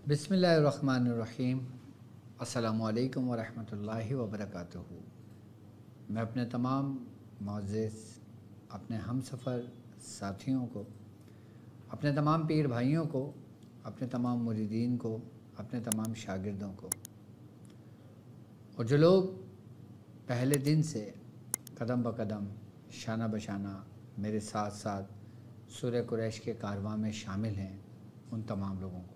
बिस्मिल्लाहिर्रहमानिर्रहीम। अस्सलामुअलैकुम वरहमतुल्लाहि वबरकातुहू। मैं अपने तमाम मुअज़्ज़िज़ अपने हमसफ़र साथियों को, अपने तमाम पीर भाइयों को, अपने तमाम मुरीदीन को, अपने तमाम शागिर्दों को और जो लोग पहले दिन से कदम ब कदम शाना बशाना मेरे साथ साथ सूरह कुरैश के कारवां में शामिल हैं, उन तमाम लोगों को,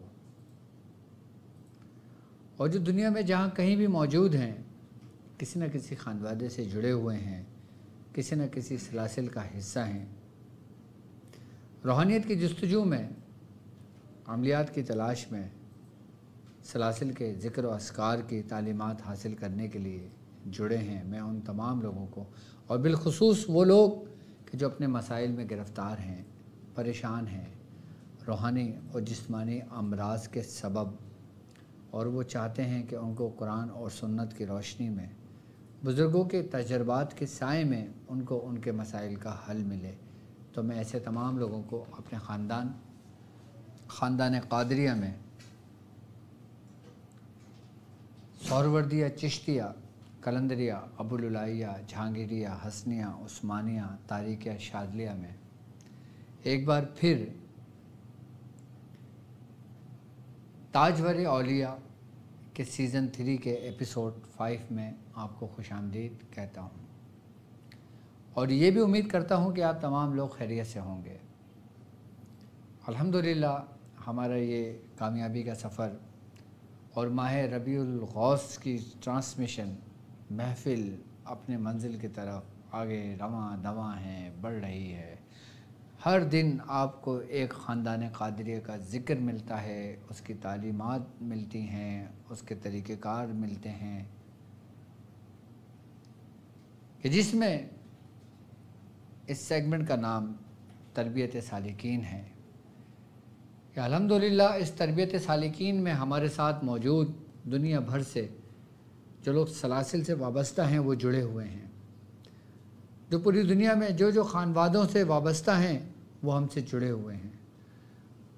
और जो दुनिया में जहाँ कहीं भी मौजूद हैं, किसी न किसी खानवादे से जुड़े हुए हैं, किसी न किसी सलासिल का हिस्सा हैं, रूहानियत की जस्तजू में, अमलियात की तलाश में, सलासिल के ज़िक्र व अस्कार की तालीमात हासिल करने के लिए जुड़े हैं, मैं उन तमाम लोगों को, और बिलखुसूस वो लोग कि जो अपने मसाइल में गिरफ़्तार हैं, परेशान हैं रूहानी और जिस्मानी अमराज के सबब, और वो चाहते हैं कि उनको कुरान और सुन्नत की रोशनी में, बुज़ुर्गों के तजर्बात के साए में उनको उनके मसाइल का हल मिले, तो मैं ऐसे तमाम लोगों को अपने ख़ानदान क़ादरिया में सोहरवर्दिया, चिश्तिया, कलंदरिया, अबुलुलाइया, जहांगीरिया, हसनिया, उस्मानिया, तारिकिया, शाज़लिया में एक बार फिर ताजवर औलिया के सीज़न 3 के एपिसोड 5 में आपको खुशामदीद कहता हूँ, और ये भी उम्मीद करता हूँ कि आप तमाम लोग खैरियत से होंगे। अल्हम्दुलिल्लाह हमारा ये कामयाबी का सफ़र और माह रबीउल गौस की ट्रांसमिशन महफ़िल अपने मंजिल की तरफ आगे रवां दवां है, बढ़ रही है। हर दिन आपको एक ख़ानदान क़ादरिया का ज़िक्र मिलता है, उसकी तालीमात मिलती हैं, उसके तरीक़ेकार मिलते हैं कि जिसमें इस सेगमेंट का नाम तरबियत सालिकीन है। कि अल्हम्दुलिल्लाह इस तरबियत सालिकीन में हमारे साथ मौजूद दुनिया भर से जो लोग सलासिल से वाबस्ता हैं वो जुड़े हुए हैं। जो पूरी दुनिया में जो ख़ानवादों से वाबस्ता हैं वो हमसे जुड़े हुए हैं,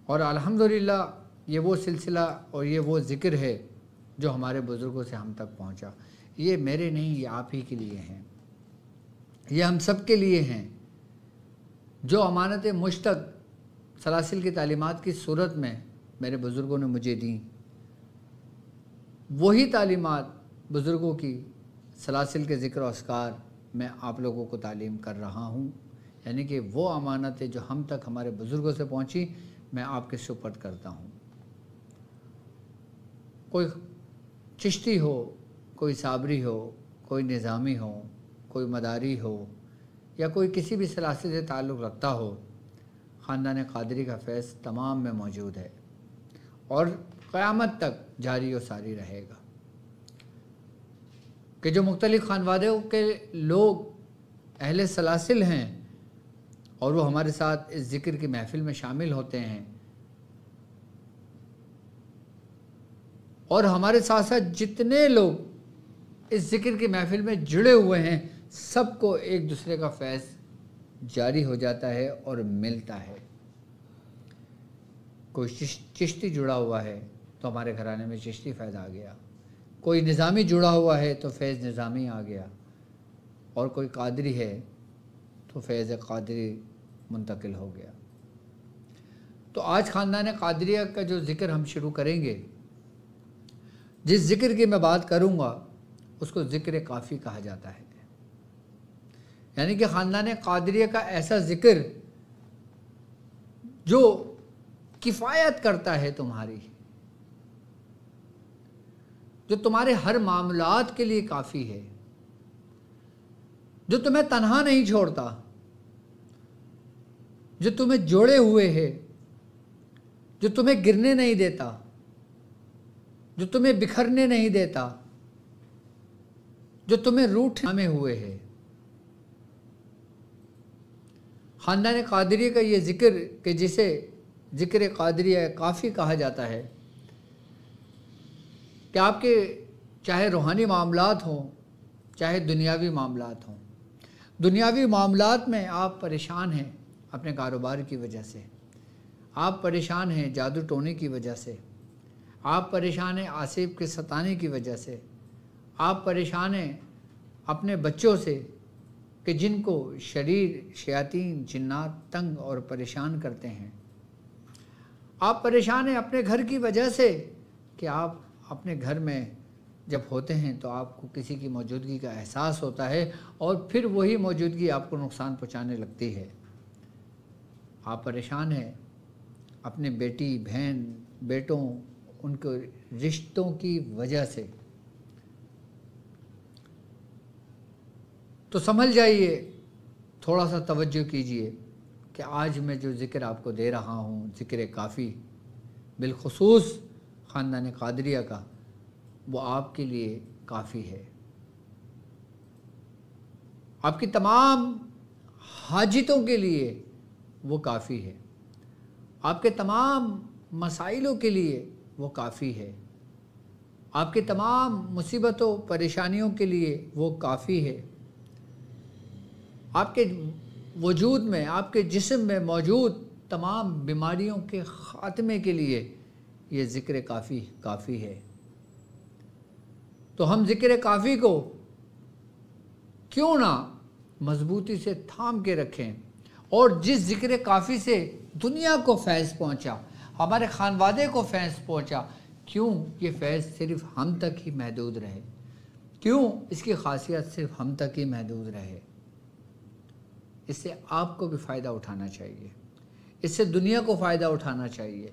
और अल्हम्दुलिल्लाह ये वो सिलसिला और ये वो ज़िक्र है जो हमारे बुज़ुर्गों से हम तक पहुंचा। ये मेरे नहीं, ये आप ही के लिए हैं, ये हम सब के लिए हैं। जो अमानत मुश्तक सलासिल की तालीमात की सूरत में मेरे बुज़ुर्गों ने मुझे दी, वही तालीमात बुज़ुर्गों की सलासिल के ज़िक्र अस्कार मैं आप लोगों को तालीम कर रहा हूँ। यानी कि वो अमानतें जो हम तक हमारे बुज़ुर्गों से पहुँची, मैं आपके सुपर्द करता हूँ। कोई चिश्ती हो, कोई साबरी हो, कोई निज़ामी हो, कोई मदारी हो, या कोई किसी भी सलासिल से ताल्लुक़ रखता हो, ख़ानदान क़ादरी का फैज़ तमाम में मौजूद है और क़यामत तक जारी और सारी रहेगा। कि जो मुख्तलिफ़ ख़ानवादों के लोग अहले सलासिल हैं और वो हमारे साथ इस ज़िक्र की महफ़िल में शामिल होते हैं, और हमारे साथ साथ जितने लोग इस ज़िक्र की महफ़िल में जुड़े हुए हैं, सबको एक दूसरे का फैज़ जारी हो जाता है और मिलता है। कोई चिश्ती जुड़ा हुआ है तो हमारे घराने में चिश्ती फैज़ आ गया, कोई निज़ामी जुड़ा हुआ है तो फैज़ निज़ामी आ गया, और कोई कादरी है तो फैज़ कादरी मुंतकिल हो गया। तो आज ख़ानदान क़ादरिया का जो ज़िक्र हम शुरू करेंगे, जिस ज़िक्र की मैं बात करूँगा उसको ज़िक्र काफ़ी कहा जाता है। यानी कि ख़ानदान क़ादरिया का ऐसा ज़िक्र जो किफ़ायत करता है तुम्हारी, जो तुम्हारे हर मामलात के लिए काफ़ी है, जो तुम्हें तन्हा नहीं छोड़ता, जो तुम्हें जोड़े हुए है, जो तुम्हें गिरने नहीं देता, जो तुम्हें बिखरने नहीं देता, जो तुम्हें रूठे हुए है। ख़ानदान क़ादरिया का ये ज़िक्र कि जिसे ज़िक्र क़ादरिया काफ़ी कहा जाता है, कि आपके चाहे रूहानी मामलात हों, चाहे दुनियावी मामलात हों, दुनियावी मामलात में आप परेशान हैं अपने कारोबार की वजह से, आप परेशान हैं जादू टोने की वजह से, आप परेशान हैं आसिफ के सताने की वजह से, आप परेशान हैं अपने बच्चों से कि जिनको शरीर शयातीन जिन्नात तंग और परेशान करते हैं, आप परेशान हैं अपने घर की वजह से कि आप अपने घर में जब होते हैं तो आपको किसी की मौजूदगी का एहसास होता है और फिर वही मौजूदगी आपको नुकसान पहुंचाने लगती है। आप परेशान हैं अपने बेटी बहन बेटों उनके रिश्तों की वजह से। तो समझ जाइए, थोड़ा सा तवज्जो कीजिए कि आज मैं जो ज़िक्र आपको दे रहा हूँ, ज़िक्र काफ़ी बिलखुसूस ख़ानदान क़ादरिया का, वो आपके लिए काफ़ी है। आपकी तमाम हाजितों के लिए वो काफ़ी है, आपके तमाम मसाइलों के लिए वो काफ़ी है, आपके तमाम मुसीबतों परेशानियों के लिए वो काफ़ी है, आपके वजूद में आपके जिस्म में मौजूद तमाम बीमारियों के ख़ात्मे के लिए ये ज़िक्र काफ़ी है। तो हम ज़िक्र काफ़ी को क्यों ना मजबूती से थाम के रखें, और जिस ज़िक्र काफ़ी से दुनिया को फैज़ पहुँचा, हमारे खानवादे को फैज़ पहुँचा, क्यों ये फैज़ सिर्फ़ हम तक ही महदूद रहे, क्यों इसकी खासियत सिर्फ़ हम तक ही महदूद रहे। इससे आपको भी फ़ायदा उठाना चाहिए, इससे दुनिया को फ़ायदा उठाना चाहिए।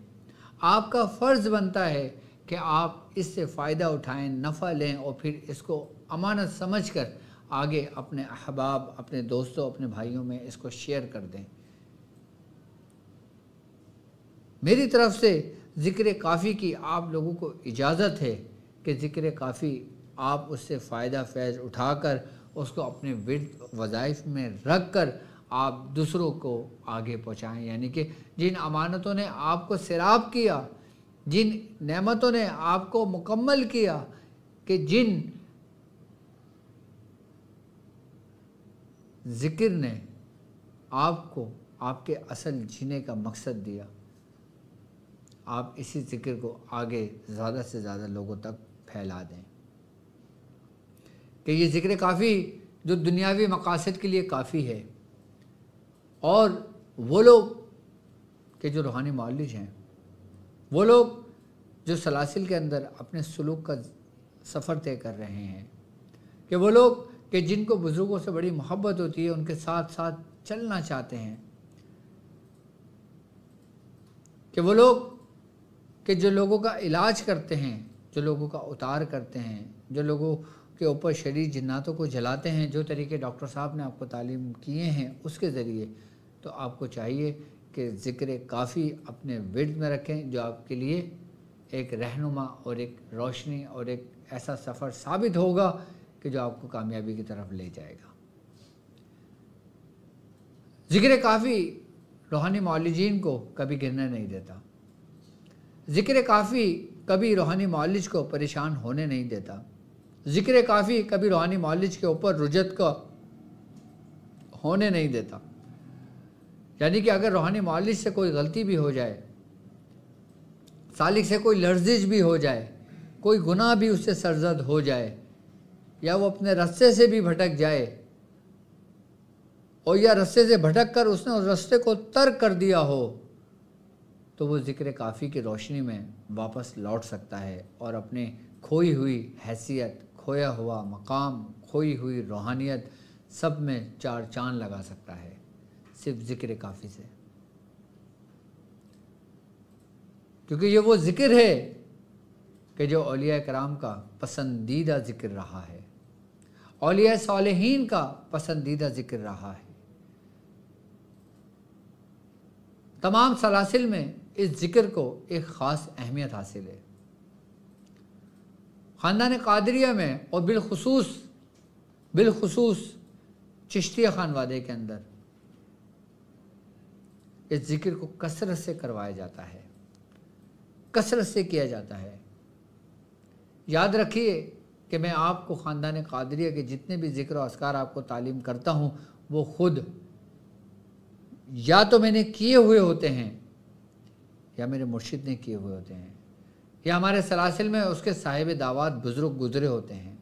आपका फ़र्ज़ बनता है कि आप इससे फ़ायदा उठाएं, नफ़ा लें और फिर इसको अमानत समझकर आगे अपने अहबाब, अपने दोस्तों, अपने भाइयों में इसको शेयर कर दें। मेरी तरफ़ से ज़िक्र काफ़ी की आप लोगों को इजाज़त है कि ज़िक्र काफ़ी आप उससे फ़ायदा फैज़ उठाकर उसको अपने विर्द वज़ाइफ में रख कर आप दूसरों को आगे पहुँचाएँ। यानी कि जिन अमानतों ने आपको सैराब किया, जिन नेमतों ने आपको मुकम्मल किया, कि जिन ज़िक्र ने आपको आपके असल जीने का मकसद दिया, आप इसी ज़िक्र को आगे ज़्यादा से ज़्यादा लोगों तक फैला दें कि ये ज़िक्र काफ़ी जो दुनियावी मकासद के लिए काफ़ी है। और वो लोग के जो रूहानी मौलिज हैं, वो लोग जो सलासिल के अंदर अपने सलूक का सफ़र तय कर रहे हैं, कि वो लोग कि जिनको बुज़ुर्गों से बड़ी मोहब्बत होती है, उनके साथ साथ चलना चाहते हैं, कि वो लोग कि जो लोगों का इलाज करते हैं, जो लोगों का उतार करते हैं, जो लोगों के ऊपर शरीर जिन्नातों को जलाते हैं, जो तरीके डॉक्टर साहब ने आपको तालीम किए हैं उसके ज़रिए, तो आपको चाहिए कि ज़िक्र काफ़ी अपने विर्द में रखें, जो आपके लिए एक रहनुमा और एक रोशनी और एक ऐसा सफ़र साबित होगा कि जो आपको कामयाबी की तरफ ले जाएगा। ज़िक्र काफ़ी रूहानी मौलिजीन को कभी गिरने नहीं देता, ज़िक्र काफ़ी कभी रूहानी मौलिज को परेशान होने नहीं देता, ज़िक्र काफ़ी कभी रूहानी मौलिज के ऊपर रुजत का होने नहीं देता। यानी कि अगर रूहानी मौलिज से कोई गलती भी हो जाए, सालिक से कोई लर्जिश भी हो जाए, कोई गुनाह भी उससे सरजद हो जाए, या वो अपने रास्ते से भी भटक जाए, और या रास्ते से भटक कर उसने उस रास्ते को तर्क कर दिया हो, तो वो ज़िक्र काफ़ी की रोशनी में वापस लौट सकता है और अपने खोई हुई हैसियत, खोया हुआ मकाम, खोई हुई रूहानियत सब में चार चांद लगा सकता है, सिर्फ ज़िक्र काफ़ी से। क्योंकि ये वो ज़िक्र है कि जो औलिया कराम का पसंदीदा ज़िक्र रहा है, औलिया सालेहीन का पसंदीदा ज़िक्र रहा है। तमाम सलासिल में इस ज़िक्र को एक ख़ास अहमियत हासिल है। ख़ानदान क़ादरिया में और बिलखुसूस चिश्तिया खानवादे के अंदर इस ज़िक्र को कसरत से करवाया जाता है, कसरत से किया जाता है। याद रखिए कि मैं आपको ख़ानदान क़ादरिया के जितने भी ज़िक्र और अस्कार आपको तालीम करता हूँ, वो ख़ुद या तो मैंने किए हुए होते हैं या मेरे मुर्शिद ने किए हुए होते हैं। या हमारे सलासिल में उसके साहिब दावत बुज़ुर्ग गुज़रे होते हैं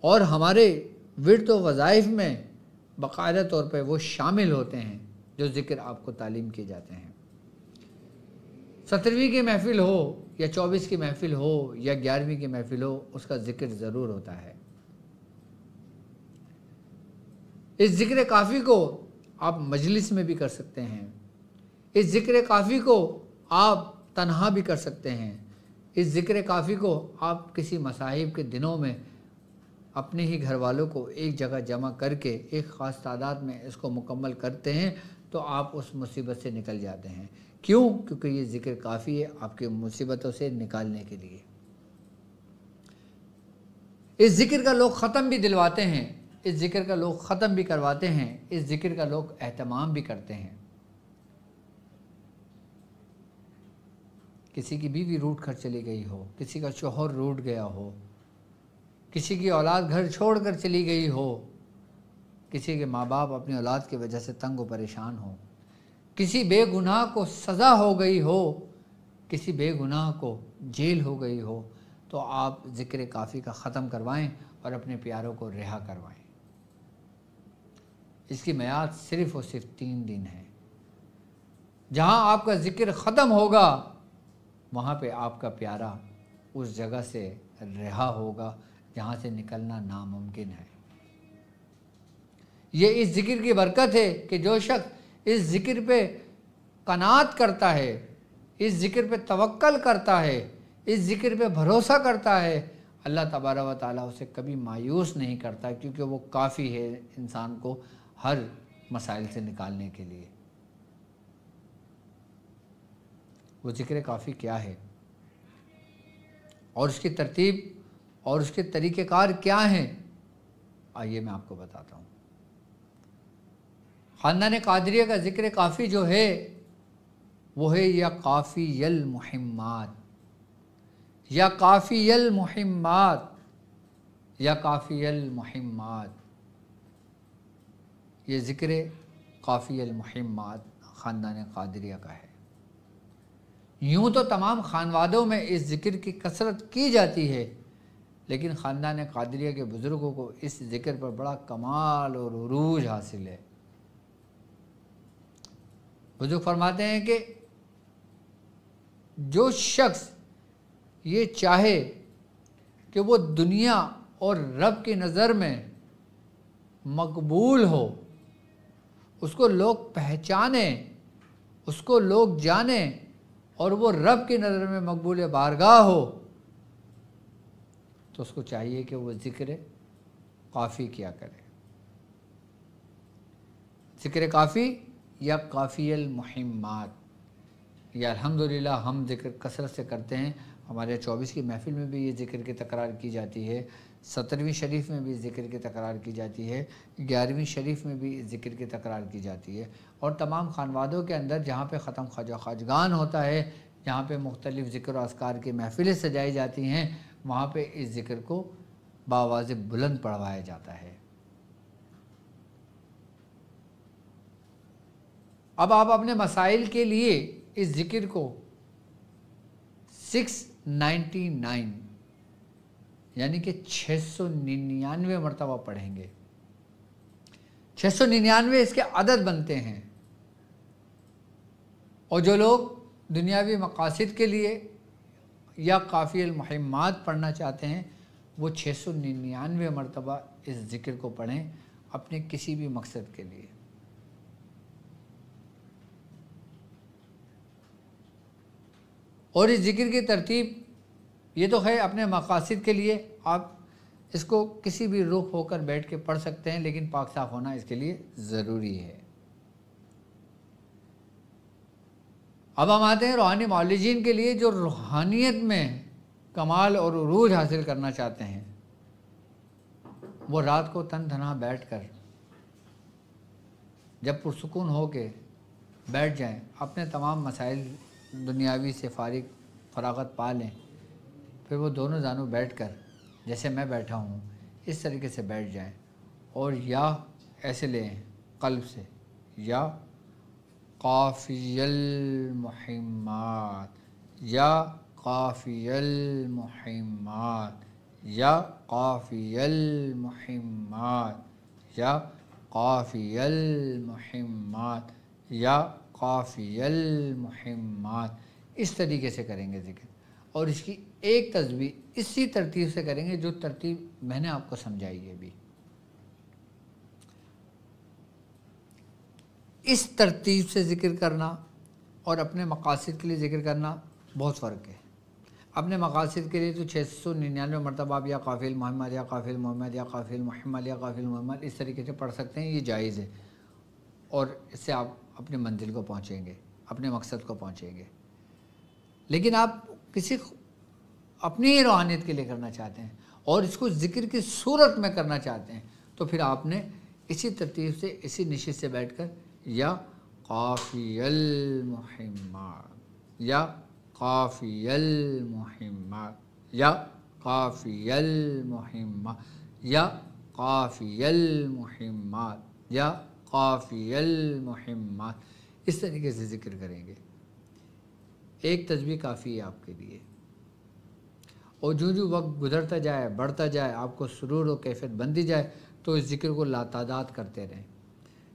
और हमारे विर्द व वज़ाइफ में बाकायदा तौर पर वो शामिल होते हैं जो ज़िक्र आपको तालीम किए जाते हैं। 17वीं की महफ़िल हो या 24 की महफ़िल हो या 11वीं की महफ़िल हो, उसका ज़िक्र ज़रूर होता है। इस ज़िक्र काफ़ी को आप मजलिस में भी कर सकते हैं, इस ज़िक्र काफ़ी को आप तन्हा भी कर सकते हैं, इस ज़िक्र काफ़ी को आप किसी मसाहिब के दिनों में अपने ही घर वालों को एक जगह जमा करके एक ख़ास तादाद में इसको मुकम्मल करते हैं तो आप उस मुसीबत से निकल जाते हैं। क्यों? क्योंकि ये ज़िक्र काफ़ी है आपके मुसीबतों से निकालने के लिए। इस ज़िक्र का लोग ख़त्म भी दिलवाते हैं, इस ज़िक्र का लोग ख़त्म भी करवाते हैं, इस ज़िक्र का लोग एहतमाम भी करते हैं। किसी की बीवी रूठ कर चली गई हो, किसी का शौहर रूठ गया हो, किसी की औलाद घर छोड़ कर चली गई हो, किसी के माँ बाप अपनी औलाद की वजह से तंग व परेशान हो, किसी बेगुनाह को सज़ा हो गई हो, किसी बेगुनाह को जेल हो गई हो, तो आप ज़िक्र काफ़ी का ख़त्म करवाएं और अपने प्यारों को रिहा करवाएं। इसकी मियाद सिर्फ़ और सिर्फ 3 दिन है। जहाँ आपका ज़िक्र ख़त्म होगा वहाँ पे आपका प्यारा उस जगह से रिहा होगा जहाँ से निकलना नामुमकिन है। ये इस ज़िक्र की बरकत है कि जो शख्स इस ज़िक्र पे कनात करता है, इस ज़िक्र पे तवक्कल करता है, इस ज़िक्र पे भरोसा करता है, अल्लाह तबारक व तआला उसे कभी मायूस नहीं करता, क्योंकि वो काफ़ी है इंसान को हर मसाइल से निकालने के लिए। वो ज़िक्र काफ़ी क्या है और उसकी तरतीब और उसके तरीक़ेकार क्या हैं, आइए मैं आपको बताता हूँ। ख़ानदान क़ादरिया का ज़िक्र काफ़ी जो है वो है या काफ़ियल मुहिम्मात, या काफ़ियल मुहिम्मात, या काफ़ियल मुहिम्मात। ये ज़िक्र काफ़ियल मुहिम्मात ख़ानदान क़ादरिया का है। यूँ तो तमाम ख़ानवादों में इस ज़िक्र की कसरत की जाती है, लेकिन ख़ानदान क़ादरिया के बुज़ुर्गों को इस ज़िक्र पर बड़ा कमाल और उरूज हासिल है। बुज़ुर्ग फरमाते हैं कि जो शख्स ये चाहे कि वो दुनिया और रब की नज़र में मकबूल हो, उसको लोग पहचानें, उसको लोग जानें और वो रब की नज़र में मकबूल बारगाह हो, तो उसको चाहिए कि वो ज़िक्र काफ़ी किया करे। ज़िक्र काफ़ी या काफ़ियल मुहिम्मात, या अल्हम्दुलिल्लाह हम ज़िक्र कसरत से करते हैं। हमारे 24 की महफ़िल में भी ये ज़िक्र की तकरार की जाती है, 17वीं शरीफ में भी ज़िक्र की तकरार की जाती है, 11वीं शरीफ में भी ज़िक्र की तकरार की जाती है। और तमाम ख़ानवादों के अंदर जहाँ पे ख़त्म ख्वाजा ख़ाजगान होता है, जहाँ पे मुख्तलिफ़ ज़िक्र और अस्कार की महफ़िलें सजाई जाती हैं, वहाँ पे इस ज़िक्र को बावाज़ बुलंद पढ़वाया जाता है। अब आप अपने मसाइल के लिए इस ज़िक्र को 699 यानी कि 699 मरतबा पढ़ेंगे। 699 इसके अदद बनते हैं। और जो लोग दुनियावी मकासद के लिए या काफ़ियल मुहिम्मात पढ़ना चाहते हैं, वो 699 मरतबा इस ज़िक्र को पढ़ें अपने किसी भी मकसद के लिए। और इस ज़िक्र की तरतीब ये तो है अपने मकासद के लिए, आप इसको किसी भी रुख होकर बैठ के पढ़ सकते हैं, लेकिन पाक साफ़ होना इसके लिए ज़रूरी है। अब हम आते हैं रूहानी मौलिजीन के लिए, जो रूहानियत में कमाल और उरूज हासिल करना चाहते हैं। वो रात को तन तनहा बैठ कर जब पुरसुकून हो के बैठ जाएं, अपने तमाम मसाइल दुनियावी से फरागत पा लें, फिर वो दोनों जानू बैठ कर जैसे मैं बैठा हूँ इस तरीके से बैठ जाएं, और या ऐसे लें क़ल्ब से, या काफ़ियल मुहिम्मात, या काफ़ियल मुहिम्मात, या काफ़ियल मुहिम्मात, या काफ़ियल मुहिम्मात, या काफ़ियल मुहिम्मात। इस तरीके से करेंगे ज़िक्र, और इसकी एक तस्बीह इसी तरतीब से करेंगे जो तरतीब मैंने आपको समझाई है। भी इस तरतीब से ज़िक्र करना और अपने मकासद के लिए ज़िक्र करना बहुत फ़र्क है। अपने मकासद के लिए तो 699 मरतबा आप या काफ़िल मोहम्मद, या काफ़िल मोहम्मद, या काफ़िल मोहम्मद, या काफ़िल मोहम्मद इस तरीके से पढ़ सकते हैं, ये जायज़ है, और इससे आप अपने मंजिल को पहुँचेंगे, अपने मकसद को पहुँचेंगे। लेकिन आप किसी अपनी ही रूहानियत के लिए करना चाहते हैं और इसको ज़िक्र की सूरत में करना चाहते हैं, तो फिर आपने इसी तरतीब से, इसी निशित से बैठकर या काफ़ियल मुहिम्मात, या काफ़ियल मुहिम्मात, या काफ़ियल मुहिम्मात, या काफ़ियल मुहिम्मात, या काफ़ियल मुहिम्मात, इस तरीके से ज़िक्र करेंगे। एक तस्बीह काफ़ी है आपके लिए, और जो जो वक्त गुजरता जाए, बढ़ता जाए, आपको सुरूर और कैफियत बनती जाए, तो इस ज़िक्र को लातादाद करते रहें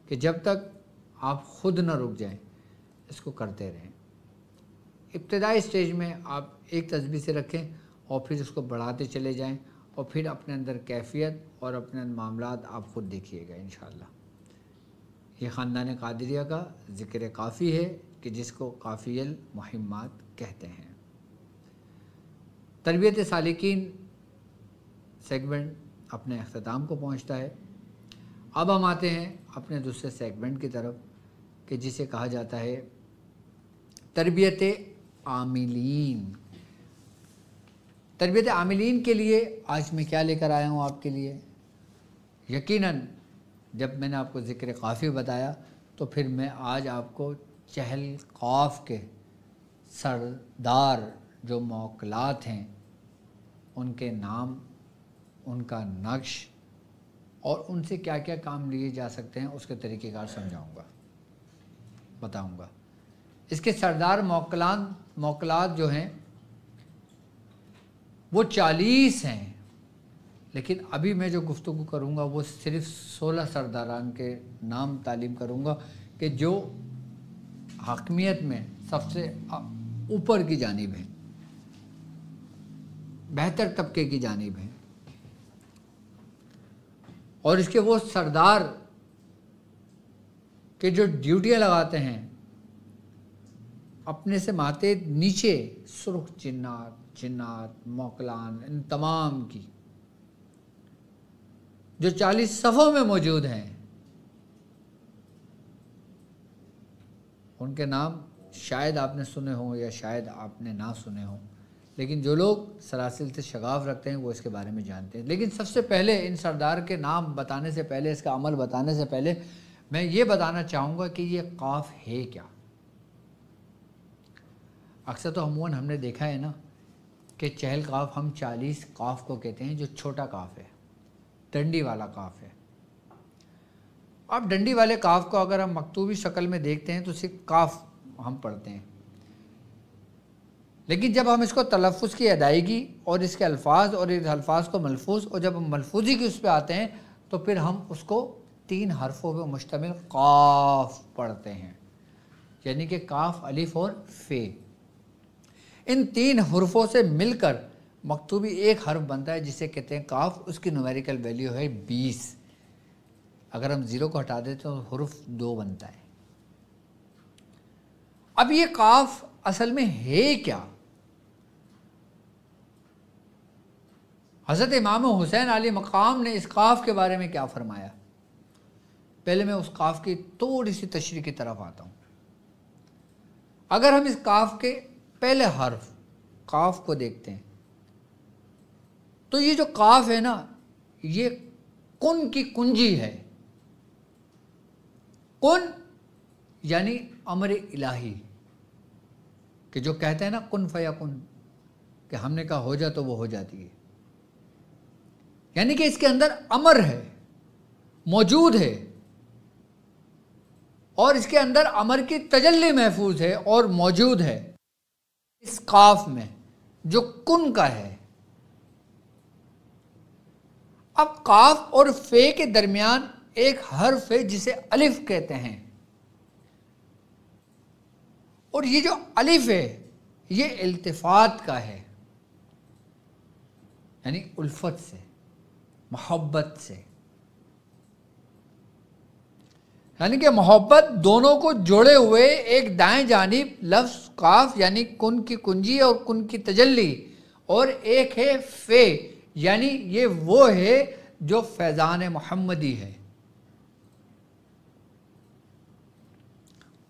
कि जब तक आप ख़ुद न रुक जाएं, इसको करते रहें। इब्तिदाई स्टेज में आप एक तस्बीह से रखें और फिर उसको बढ़ाते चले जाएं, और फिर अपने अंदर कैफियत और अपने अंदर मामलात आप ख़ुद देखिएगा इंशाअल्लाह। ये ख़ानदान क़ादिरिया का ज़िक्र काफ़ी है कि जिसको काफ़ियल मुहिम्मात कहते हैं। तरबियत सालिकीन सेगमेंट अपने अख्ताम को पहुंचता है। अब हम आते हैं अपने दूसरे सेगमेंट की तरफ कि जिसे कहा जाता है तरबियत आमिलीन। तरबियत आमिलीन के लिए आज मैं क्या लेकर आया हूँ आपके लिए। यकीनन जब मैंने आपको ज़िक्र काफ़ी बताया तो फिर मैं आज आपको चहल क़ाफ़ के सरदार जो मौकलात हैं उनके नाम, उनका नक्श और उनसे क्या क्या काम लिए जा सकते हैं उसके तरीक़ेकार समझाऊंगा, बताऊंगा। इसके सरदार मौकलात जो हैं वो 40 हैं, लेकिन अभी मैं जो गुफ्तगू करूंगा वो सिर्फ 16 सरदारान के नाम तालीम करूंगा कि जो हकमियत में सबसे ऊपर की जानिब हैं, बेहतर तबके की जानिब हैं। और इसके वो सरदार के जो ड्यूटियाँ लगाते हैं अपने से माते नीचे सुर्ख जिन्नात मौकलान, इन तमाम की जो 40 सफ़ों में मौजूद हैं, उनके नाम शायद आपने सुने हों या शायद आपने ना सुने हों, लेकिन जो लोग सरासिल से शगाफ रखते हैं वो इसके बारे में जानते हैं। लेकिन सबसे पहले इन सरदार के नाम बताने से पहले, इसका अमल बताने से पहले मैं ये बताना चाहूँगा कि ये क़ाफ़ है क्या। अक्सर तो अमूमन हमने देखा है ना कि चहल क़ाफ़ हम 40 क़ाफ़ को कहते हैं जो छोटा क़ाफ़ है, डंडी वाला क़ाफ़ है। अब डंडी वाले क़ाफ़ को अगर हम मकतूबी शक्ल में देखते हैं तो सिर्फ क़ाफ़ हम पढ़ते हैं, लेकिन जब हम इसको तलफ़्फ़ुज़ की अदायगी और इसके अल्फाज और इस अल्फाज को मलफूज़ और जब हम मलफूज़ी की उस पर आते हैं तो फिर हम उसको 3 हरफ़ों पर मुश्तमिल क़ाफ़ पढ़ते हैं, यानी कि काफ, अलिफ और फ़े। इन 3 हुर्फ़ों से मिलकर मकतूबी एक हर्फ बनता है जिसे कहते हैं काफ। उसकी न्यूमेरिकल वैल्यू है 20। अगर हम 0 को हटा दें तो हुर्फ 2 बनता है। अब ये काफ असल में है क्या? हज़रत इमाम हुसैन अली मकाम ने इस काफ के बारे में क्या फरमाया, पहले मैं उस काफ की थोड़ी सी तशरीह की तरफ आता हूँ। अगर हम इस काफ के पहले हर्फ काफ को देखते हैं तो ये जो काफ है ना, ये कुन की कुंजी है। कुन यानी अमर इलाही, कि जो कहते हैं ना कुन फयकुन, कि हमने कहा हो जा तो वो हो जाती है, यानी कि इसके अंदर अमर है, मौजूद है और इसके अंदर अमर की तजल्ली महफूज है और मौजूद है इस काफ में। जो कुन का है। अब काफ और फे के दरमियान एक हर्फ है जिसे अलिफ कहते हैं, और ये जो अलिफ है ये इल्तिफात का है, यानी उल्फत से, मोहब्बत से, यानी कि मोहब्बत दोनों को जोड़े हुए एक दाएं जानिब लफ्ज़ काफ यानी कुन की कुंजी और कुन की तजल्ली, और एक है फे यानी ये वो है जो फैज़ान मोहम्मदी है।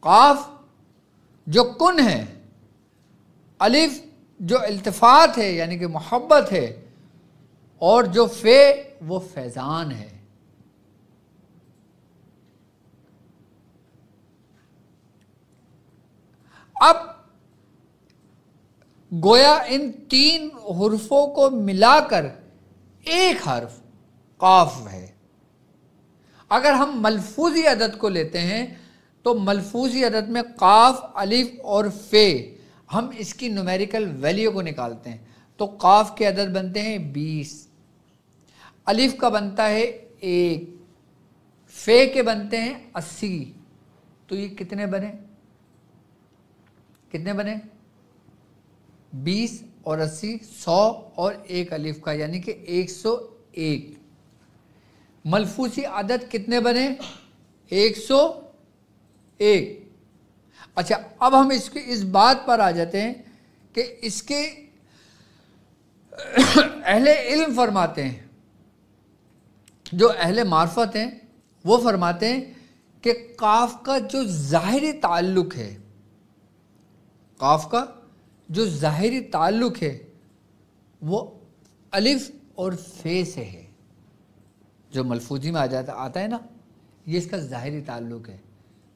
काफ जो कुन है, अलिफ जो इल्तिफात है यानी कि मोहब्बत है, और जो फे वो फैज़ान है। अब गोया इन तीन हुर्फों को मिलाकर एक हर्फ काफ है। अगर हम मलफूजी अदद को लेते हैं तो मलफूजी अदद में काफ, अलिफ और फे, हम इसकी न्यूमेरिकल वैल्यू को निकालते हैं तो काफ के अदद बनते हैं 20, अलिफ का बनता है 1, फे के बनते हैं 80। तो ये कितने बने? 20 और 80, 100 और एक अलिफ का यानी कि 101। मलफूसी अदद कितने बने? 101। अच्छा, अब हम इसकी इस बात पर आ जाते हैं कि इसके अहले इल्म फरमाते हैं, जो अहले मार्फत हैं वो फरमाते हैं कि काफ का जो ज़ाहिरी ताल्लुक़ है, काफ का जो ज़ाहिरी ताल्लुक़ है वो अलिफ और फे से है। जो मलफूजी में आता है ना, ये इसका ज़ाहिरी ताल्लुक़ है।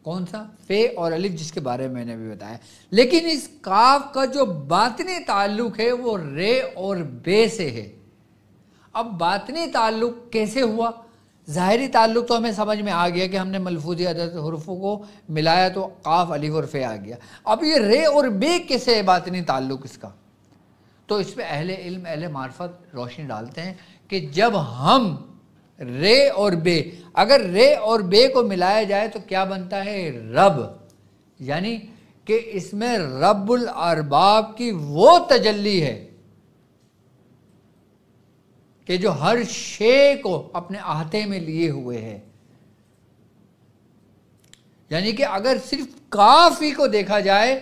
कौन सा? फे और अलिफ, जिसके बारे में मैंने भी बताया। लेकिन इस काफ का जो बातिनी ताल्लुक़ है वो रे और बे से है। अब बातिनी ताल्लुक़ कैसे हुआ? ज़ाहिरी ताल्लुक़ तो हमें समझ में आ गया कि हमने मलफूजी अदद हुर्फ़ों को मिलाया तो काफ, अलिफ और फे आ गया। अब ये रे और बे कैसे है बातिनी ताल्लुक़ इसका? तो इस पर अहले इल्म, अहले मार्फत रोशनी डालते हैं कि जब हम रे और बे, अगर रे और बे को मिलाया जाए तो क्या बनता है? रब, यानी कि इसमें रब्बुल अरबाब की वो तजल्ली है कि जो हर शे को अपने आहते में लिए हुए है। यानी कि अगर सिर्फ काफ ही को देखा जाए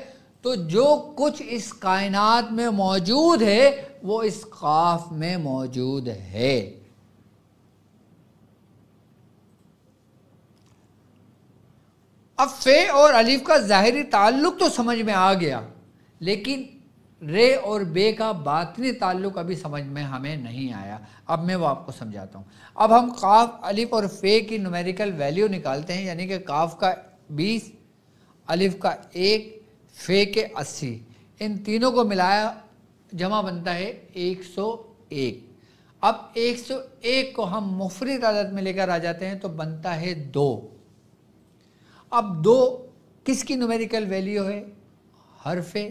तो जो कुछ इस कायनात में मौजूद है वो इस काफ में मौजूद है। अब फे और अलिफ का ज़ाहिरी ताल्लुक़ तो समझ में आ गया, लेकिन रे और बे का बातिनी ताल्लुक़ अभी समझ में हमें नहीं आया। अब मैं वो आपको समझाता हूँ। अब हम काफ, अलिफ और फे की न्यूमेरिकल वैल्यू निकालते हैं, यानी कि काफ का 20, अलिफ का 1, फे के 80। इन तीनों को मिलाया जमा बनता है 101। अब 101 को हम मुफरद अदद में लेकर आ जाते हैं तो बनता है 2। अब 2 किसकी न्यूमेरिकल वैल्यू है? हरफे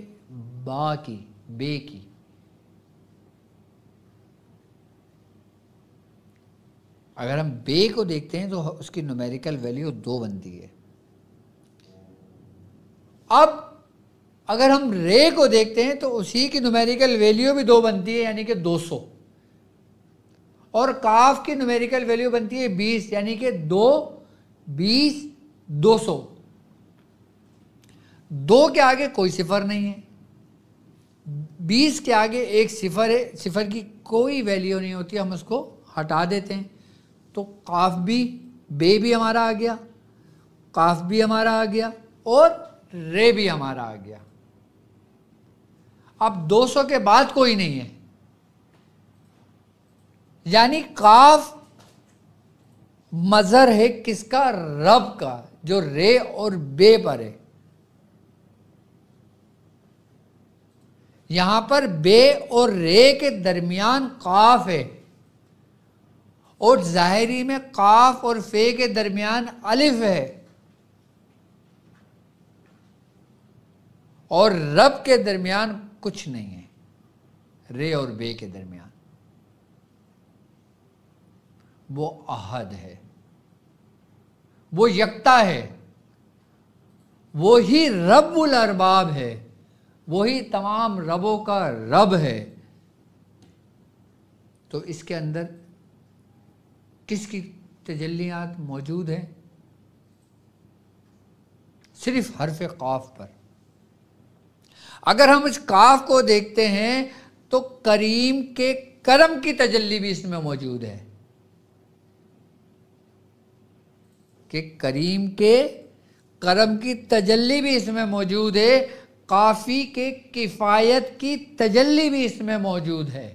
बा की, बे की। अगर हम बे को देखते हैं तो उसकी न्यूमेरिकल वैल्यू 2 बनती है। अब अगर हम रे को देखते हैं तो उसी की न्यूमेरिकल वैल्यू भी 2 बनती है, यानी कि 200। और काफ की न्यूमेरिकल वैल्यू बनती है 20, यानी कि 2, 20, 200। 2 के आगे कोई सिफर नहीं है, 20 के आगे एक सिफर है, सिफर की कोई वैल्यू नहीं होती, हम उसको हटा देते हैं तो काफ भी, बे भी हमारा आ गया, काफ भी हमारा आ गया और रे भी हमारा आ गया। अब 200 के बाद कोई नहीं है, यानी काफ मजहर है किसका? रब का, जो रे और बे पर है। यहां पर बे और रे के दरमियान काफ है और जाहिरी में काफ और फे के दरमियान अलिफ है और रब के दरमियान कुछ नहीं है। रे और बे के दरमियान, वो अहद है, वो यकता है, वो ही रब्बुल अरबाब है, वही तमाम रबों का रब है। तो इसके अंदर किसकी तजल्लियात मौजूद हैं? सिर्फ हर्फ काफ पर। अगर हम इस काफ को देखते हैं तो करीम के करम की तजल्ली भी इसमें मौजूद है, कि करीम के करम की तजल्ली भी इसमें मौजूद है, काफ़ी के किफ़ायत की तजल्ली भी इसमें मौजूद है।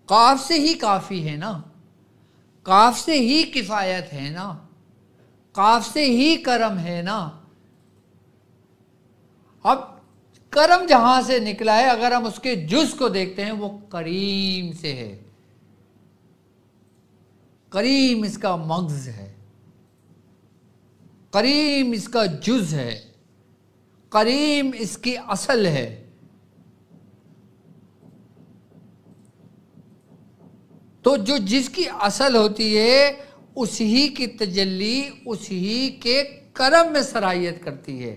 काफ से ही काफ़ी है ना, काफ से ही किफ़ायत है ना, काफ से ही करम है ना। अब करम जहां से निकला है, अगर हम उसके जुज़ को देखते हैं, वो करीम से है। करीम इसका मग़ज़ है, करीम इसका जुज़ है, करीम इसकी असल है। तो जो जिसकी असल होती है, उसी की तजल्ली उसी के करम में सराहियत करती है।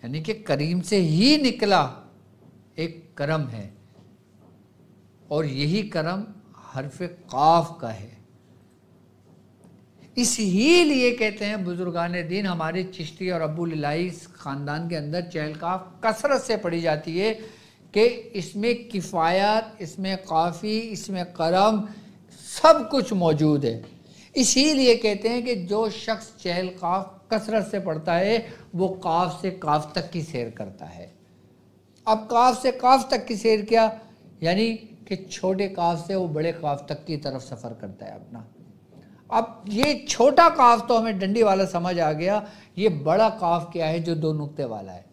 यानी कि करीम से ही निकला एक करम है, और यही करम हर्फ काफ का है। इसीलिए कहते हैं बुजुर्गान दीन, हमारे चिश्ती और अब्बुल इलाही ख़ानदान के अंदर चहल काफ कसरत से पढ़ी जाती है कि इसमें किफ़ायत, इसमें काफ़ी, इसमें करम, सब कुछ मौजूद है। इसीलिए कहते हैं कि जो शख्स चहल काफ कसरत से पढ़ता है, वो काफ से काफ तक की सैर करता है। अब काफ से काफ तक की सैर क्या? यानी कि छोटे काफ से वो बड़े काफ तक की तरफ सफ़र करता है अपना। अब ये छोटा काफ तो हमें डंडी वाला समझ आ गया, ये बड़ा काफ क्या है जो दो नुक्ते वाला है।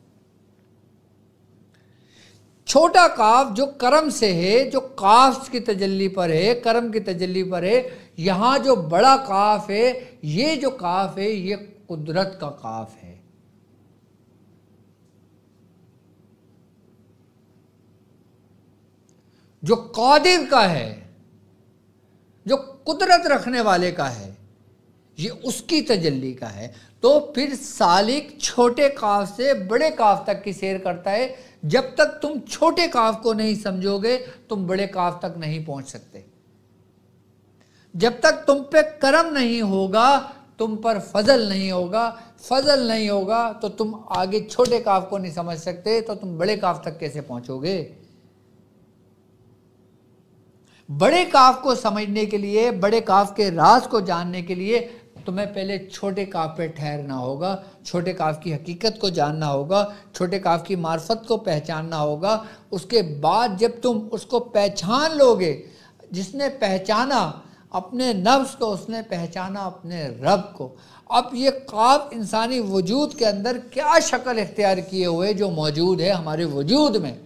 छोटा काफ जो करम से है, जो काफ की तजल्ली पर है, करम की तजल्ली पर है। यहाँ जो बड़ा काफ है, ये जो काफ है, ये कुदरत का काफ है। जो कादिर का है, जो कुदरत रखने वाले का है, ये उसकी तजल्ली का है। तो फिर सालिक छोटे काफ से बड़े काफ तक की सैर करता है। जब तक तुम छोटे काफ को नहीं समझोगे, तुम बड़े काफ तक नहीं पहुंच सकते। जब तक तुम पे करम नहीं होगा, तुम पर फजल नहीं होगा, फजल नहीं होगा तो तुम आगे छोटे काफ को नहीं समझ सकते, तो तुम बड़े काफ तक कैसे पहुंचोगे? बड़े काफ को समझने के लिए, बड़े काफ के राज को जानने के लिए तुम्हें पहले छोटे काफ पे ठहरना होगा, छोटे काफ की हकीकत को जानना होगा, छोटे काफ की मार्फत को पहचानना होगा। उसके बाद जब तुम उसको पहचान लोगे, जिसने पहचाना अपने नफ्स को, उसने पहचाना अपने रब को। अब ये काफ इंसानी वजूद के अंदर क्या शक्ल इख्तियार किए हुए जो मौजूद है हमारे वजूद में,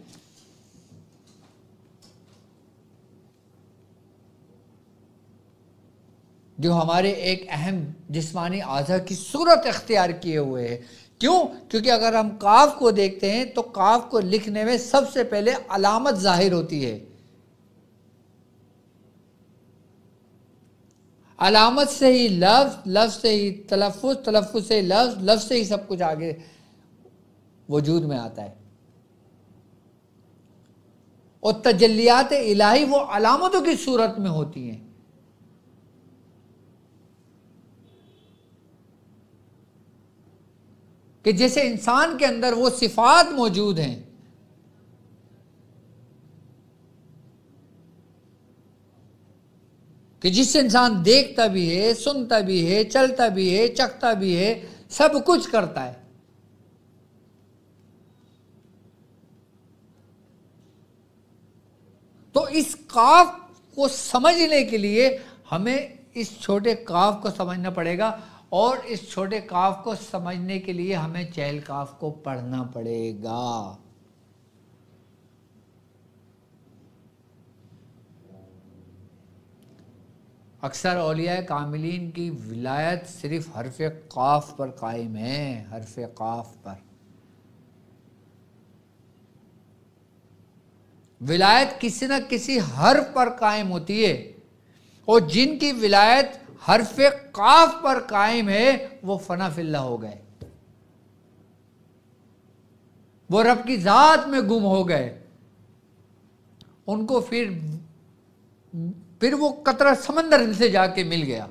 जो हमारे एक अहम जिस्मानी आज़ा की सूरत इख्तियार किए हुए है। क्यों? क्योंकि अगर हम काफ को देखते हैं तो काफ को लिखने में सबसे पहले अलामत ज़ाहिर होती है। अलामत से ही लफ्ज़, लफ्ज़ से ही तलफ़्फ़ुज़, तलफ़्फ़ुज़ से ही लफ्ज़, लफ्ज़ से ही सब कुछ आगे वजूद में आता है। और तजल्लियात इलाही वो अलामतों की सूरत में होती हैं। कि जैसे इंसान के अंदर वो सिफात मौजूद हैं, कि जिससे इंसान देखता भी है, सुनता भी है, चलता भी है, चखता भी है, सब कुछ करता है। तो इस काफ को समझने के लिए हमें इस छोटे काफ को समझना पड़ेगा, और इस छोटे काफ को समझने के लिए हमें चहल काफ को पढ़ना पड़ेगा। अक्सर औलिया कामिलीन की विलायत सिर्फ हरफ काफ पर कायम है, हरफ काफ पर। विलायत किसी न किसी हर्फ पर कायम होती है, और जिनकी विलायत हरफ काफ पर कायम है वो फना फिल्ला हो गए, वो रब की जात में गुम हो गए। उनको फिर वो कतरा समंदर से जाके मिल गया,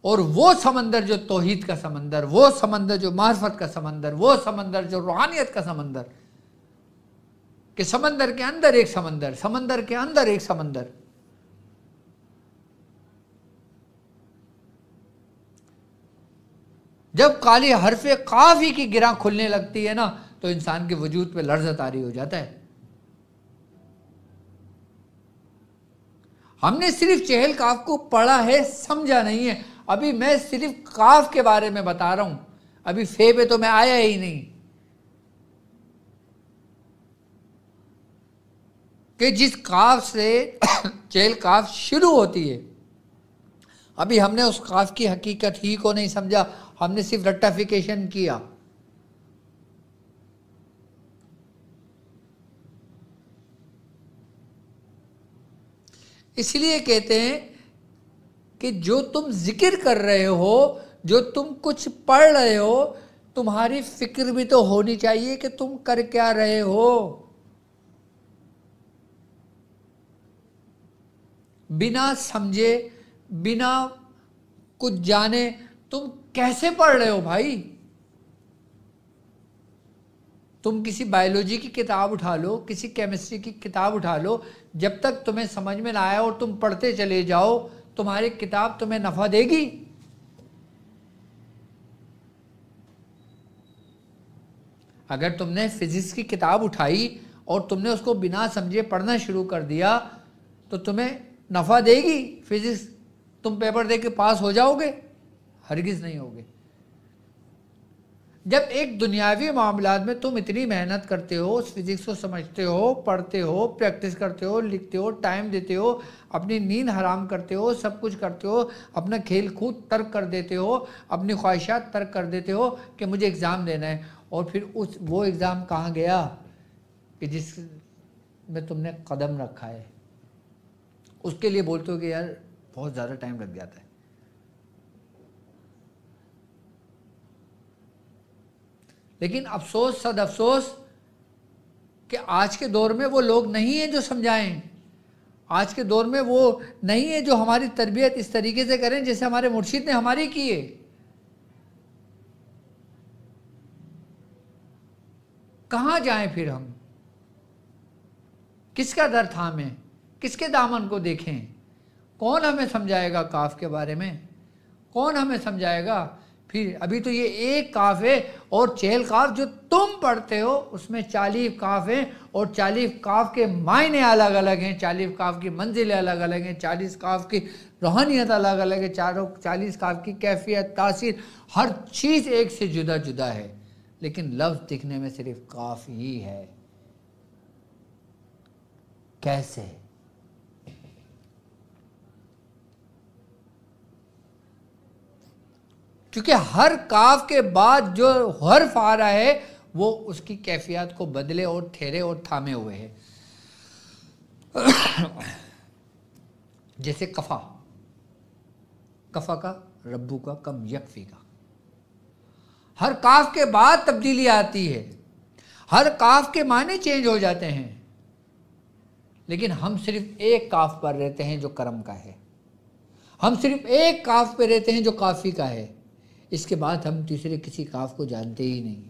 और वो समंदर जो तौहीद का समंदर, वो समंदर जो मार्फत का समंदर, वो समंदर जो रूहानियत का समंदर, कि समंदर के अंदर एक समंदर, समंदर के अंदर एक समंदर। जब काली हरफे काफी की गिरा खुलने लगती है ना, तो इंसान के वजूद पे लर्ज़ तारी हो जाता है। हमने सिर्फ चहल काफ को पढ़ा है, समझा नहीं है। अभी मैं सिर्फ काफ के बारे में बता रहा हूं, अभी फे पे तो मैं आया ही नहीं कि जिस काफ से चहल काफ शुरू होती है, अभी हमने उस काफ की हकीकत ही को नहीं समझा, हमने सिर्फ रट्टाफिकेशन किया। इसलिए कहते हैं कि जो तुम जिक्र कर रहे हो, जो तुम कुछ पढ़ रहे हो, तुम्हारी फिक्र भी तो होनी चाहिए कि तुम कर क्या रहे हो। बिना समझे, बिना कुछ जाने तुम कैसे पढ़ रहे हो भाई। तुम किसी बायोलॉजी की किताब उठा लो, किसी केमिस्ट्री की किताब उठा लो, जब तक तुम्हें समझ में ना आया और तुम पढ़ते चले जाओ, तुम्हारी किताब तुम्हें नफा देगी? अगर तुमने फिजिक्स की किताब उठाई और तुमने उसको बिना समझे पढ़ना शुरू कर दिया, तो तुम्हें नफा देगी फिजिक्स? तुम पेपर दे के पास हो जाओगे? हरगिज नहीं होगे। जब एक दुनियावी मामलात में तुम इतनी मेहनत करते हो, उस फिजिक्स को समझते हो, पढ़ते हो, प्रैक्टिस करते हो, लिखते हो, टाइम देते हो, अपनी नींद हराम करते हो, सब कुछ करते हो, अपना खेल कूद तर्क कर देते हो, अपनी ख्वाहिशात तर्क कर देते हो कि मुझे एग्ज़ाम देना है, और फिर वो एग्ज़ाम कहाँ गया कि जिस में तुमने कदम रखा है, उसके लिए बोलते हो कि यार बहुत ज़्यादा टाइम लग जाता है। लेकिन अफसोस, सद अफसोस कि आज के दौर में वो लोग नहीं हैं जो समझाएं। आज के दौर में वो नहीं है जो हमारी तरबियत इस तरीके से करें जैसे हमारे मुर्शिद ने हमारी की है। कहाँ जाएं फिर हम? किसका दर थामें? किसके दामन को देखें? कौन हमें समझाएगा काफ के बारे में? कौन हमें समझाएगा? फिर अभी तो ये एक काफ है, और चहल काफ जो तुम पढ़ते हो उसमें 40 काफ हैं, और 40 काफ के मायने अलग अलग हैं, 40 काफ की मंजिलें अलग अलग हैं, 40 काफ की रूहानियत अलग अलग है, 40 काफ की कैफियत, तासीर, हर चीज़ एक से जुदा जुदा है, लेकिन लफ्ज़ दिखने में सिर्फ काफ ही है। कैसे? क्योंकि हर काफ के बाद जो हर्फ आ रहा है वो उसकी कैफियत को बदले और ठहरे और थामे हुए है। जैसे कफा, कफा का, रब्बू का, कम यकफी का, हर काफ के बाद तब्दीली आती है, हर काफ के माने चेंज हो जाते हैं, लेकिन हम सिर्फ एक काफ पर रहते हैं जो करम का है, हम सिर्फ एक काफ पे रहते हैं जो काफ़ी का है। इसके बाद हम तीसरे किसी काफ को जानते ही नहीं।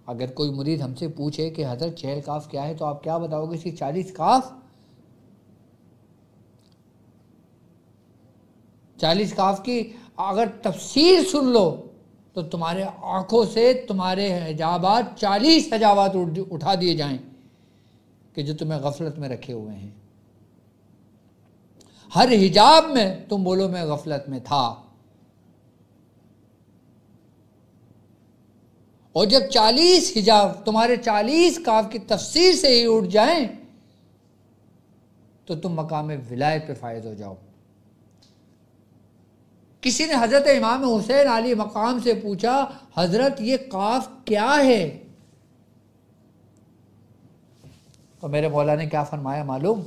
अगर कोई मुरीद हमसे पूछे कि हज़रत चहल काफ क्या है, तो आप क्या बताओगे? इसकी 40 काफ, 40 काफ की अगर तफसीर सुन लो तो तुम्हारे आंखों से तुम्हारे हिजाबात 40 हिजाबात उठा दिए जाएं कि जो तुम्हें गफलत में रखे हुए हैं। हर हिजाब में तुम बोलो मैं गफलत में था, और जब 40 हिजाब तुम्हारे 40 काफ की तफसीर से ही उठ जाएं तो तुम मकाम विलायत पे फायद हो जाओ। किसी ने हजरत इमाम हुसैन अली मकाम से पूछा, हजरत ये काफ क्या है? तो मेरे मौला ने क्या फरमाया मालूम?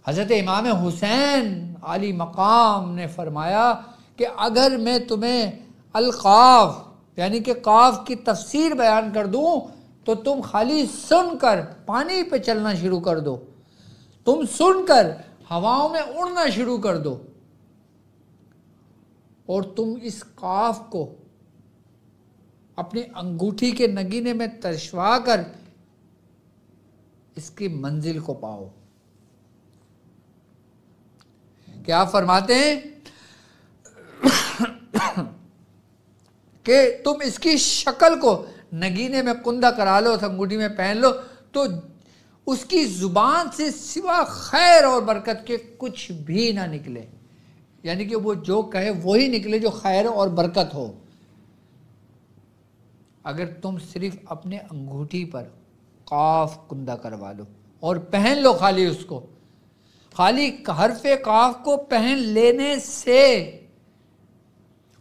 हजरत इमाम हुसैन अली मकाम ने फरमाया कि अगर मैं तुम्हें अलकाफ यानी कि काफ की तफसीर बयान कर दूं तो तुम खाली सुनकर पानी पे चलना शुरू कर दो, तुम सुनकर हवाओं में उड़ना शुरू कर दो और तुम इस काफ को अपनी अंगूठी के नगीने में तरशवा कर इसकी मंजिल को पाओ। क्या फरमाते हैं कि तुम इसकी शक्ल को नगीने में कुंदा करा लो, अंगूठी में पहन लो, तो उसकी जुबान से सिवा खैर और बरकत के कुछ भी ना निकले। यानी कि वो जो कहे वही निकले जो खैर और बरकत हो। अगर तुम सिर्फ अपने अंगूठी पर काफ कुंदा करवा लो और पहन लो खाली उसको, खाली हरफे काफ को पहन लेने से,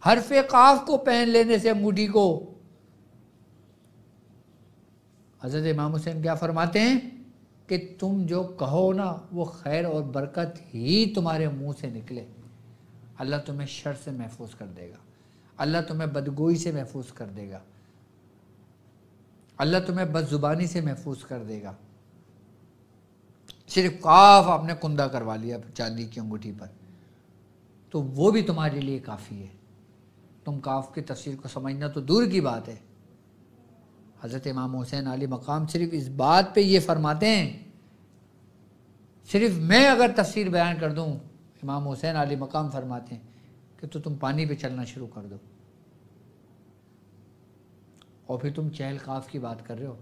हरफे काफ को पहन लेने से अंगूठी को, हजरत इमाम हुसैन क्या फरमाते हैं कि तुम जो कहो ना वो खैर और बरकत ही तुम्हारे मुंह से निकले। अल्लाह तुम्हें शर से महफूज कर देगा, अल्लाह तुम्हें बदगोई से महफूज कर देगा, अल्लाह तुम्हें बदजुबानी से महफूज कर देगा। सिर्फ काफ आपने कुंदा करवा लिया चांदी की अंगूठी पर तो वो भी तुम्हारे लिए काफ़ी है। तुम काफ की तफसीर को समझना तो दूर की बात है। हज़रत इमाम हुसैन अली मकाम सिर्फ इस बात पे ये फरमाते हैं, सिर्फ मैं अगर तफसीर बयान कर दूं, इमाम हुसैन अली मकाम फरमाते हैं कि तो तुम पानी पे चलना शुरू कर दो। और फिर तुम चहल काफ की बात कर रहे हो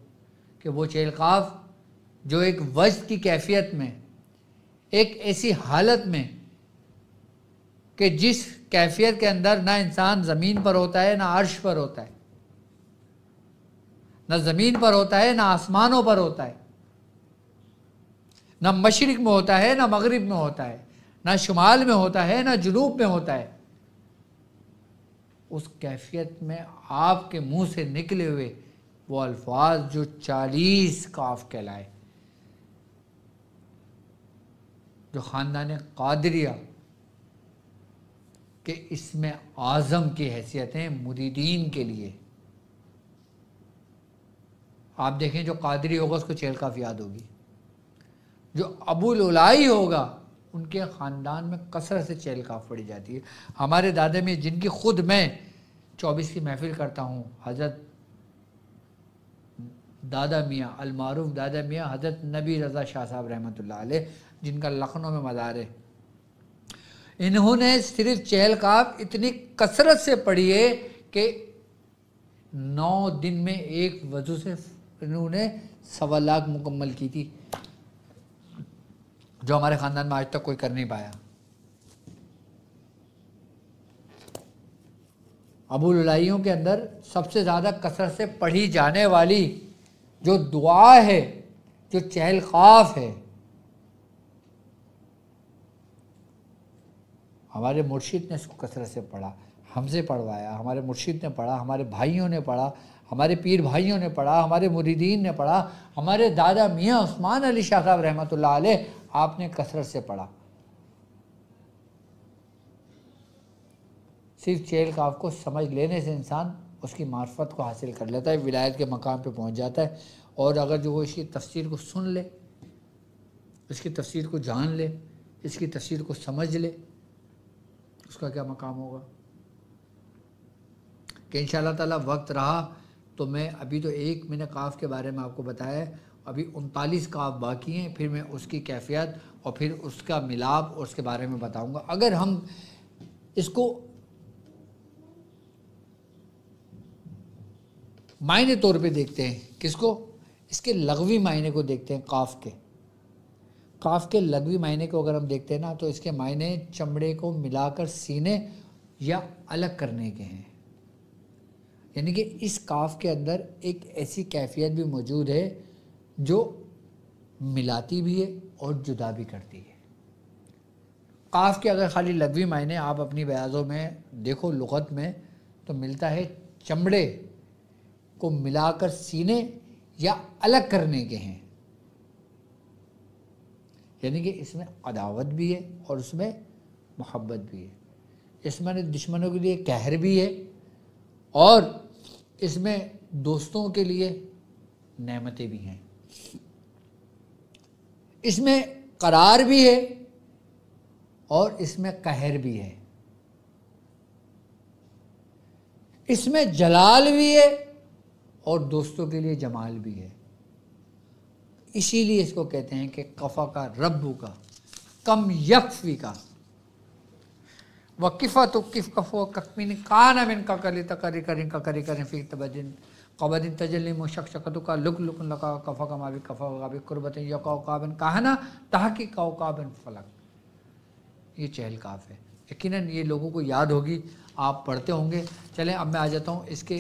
कि वो चहल काफ जो एक वज्द की कैफियत में, एक ऐसी हालत में कि जिस कैफियत के अंदर ना इंसान ज़मीन पर होता है ना अर्श पर होता है, ना ज़मीन पर होता है ना आसमानों पर होता है, ना मशरिक में होता है ना मगरिब में होता है, ना शुमाल में होता है ना जुनूब में होता है। उस कैफियत में आपके मुंह से निकले हुए वो अल्फाज जो 40 काफ कहलाए, जो ख़ानदान कादरिया के इसमें आज़म की हैसियत है मुरीदीन के लिए। आप देखें जो कादरी होगा उसको चहल काफ याद होगी, जो अबुल उलाई होगा उनके ख़ानदान में कसरत से चहल काफ पढ़ी जाती है। हमारे दादा में जिनकी खुद मैं 24 की महफिल करता हूँ, हज़रत दादा मियाँ अलमारूफ दादा मियाँ हज़रत नबी रज़ा शाह साहब रहमतुल्लाह अलैह, जिनका लखनऊ में मज़ार है, इन्होंने सिर्फ चहल काफ इतनी कसरत से पढ़ी है कि 9 दिन में एक वजू से इन्होंने 1.25 लाख मुकम्मल की थी, जो हमारे ख़ानदान में आज तक कोई कर नहीं पाया। अबुल उलाइयों के अंदर सबसे ज़्यादा कसरत से पढ़ी जाने वाली जो दुआ है, जो चहल काफ है, हमारे मुर्शिद ने इसको कसरत से पढ़ा, हमसे पढ़वाया, हमारे मुर्शिद ने पढ़ा, हमारे भाइयों ने पढ़ा, हमारे पीर भाइयों ने पढ़ा, हमारे मुरीदीन ने पढ़ा, हमारे दादा मियाँ उस्मान अली शाह साहब रहमतुल्लाह अलैह आपने कसरत से पढ़ा। सिर्फ चहल काफ को समझ लेने से इंसान उसकी मार्फत को हासिल कर लेता है, विलायत के मकाम पे पहुंच जाता है। और अगर जो वो इसकी तफसीर को सुन ले, इसकी तफसीर को जान ले, इसकी तफसीर को समझ ले, उसका क्या मकाम होगा। कि इंशाअल्लाह ताला वक्त रहा तो मैं अभी तो एक मैंने काफ के बारे में आपको बताया है, अभी 39 काफ बाकी हैं, फिर मैं उसकी कैफियत और फिर उसका मिलाप और उसके बारे में बताऊंगा। अगर हम इसको मायने तौर पे देखते हैं, किसको, इसके लगवी मायने को देखते हैं, काफ के लगवी मायने को अगर हम देखते हैं ना तो इसके मायने चमड़े को मिलाकर सीने या अलग करने के हैं, यानी कि इस काफ के अंदर एक ऐसी कैफियत भी मौजूद है जो मिलाती भी है और जुदा भी करती है। काफ के अगर खाली लफ्ज़ी मायने आप अपनी बयाज़ों में देखो लुग़त में तो मिलता है चमड़े को मिलाकर सीने या अलग करने के हैं, यानी कि इसमें अदावत भी है और उसमें मोहब्बत भी है। इसमें दुश्मनों के लिए कहर भी है और इसमें दोस्तों के लिए नेमतें भी हैं। इसमें करार भी है और इसमें कहर भी है। इसमें जलाल भी है और दोस्तों के लिए जमाल भी है। इसीलिए इसको कहते हैं कि कफ़ा का रब्बू का कम यकफ़ी का वक़िफ़ा तो किफ़ कफ़ो कफ़मिन कान मिन का कली तकरी करें का करी करें फ़ी तबदिन क़बदिन तजल्ली मुशक्शक़तु का लुक लुक लका कफ़ा का माबी कफ़ा गाबी कुर्बत यक़ौक़ाबिन कहना तहक़ी कौक़ाबिन फ़लक। ये चहल काफ़ है, यकीनन ये लोगों को याद होगी, आप पढ़ते होंगे। चलें अब मैं आ जाता हूँ इसके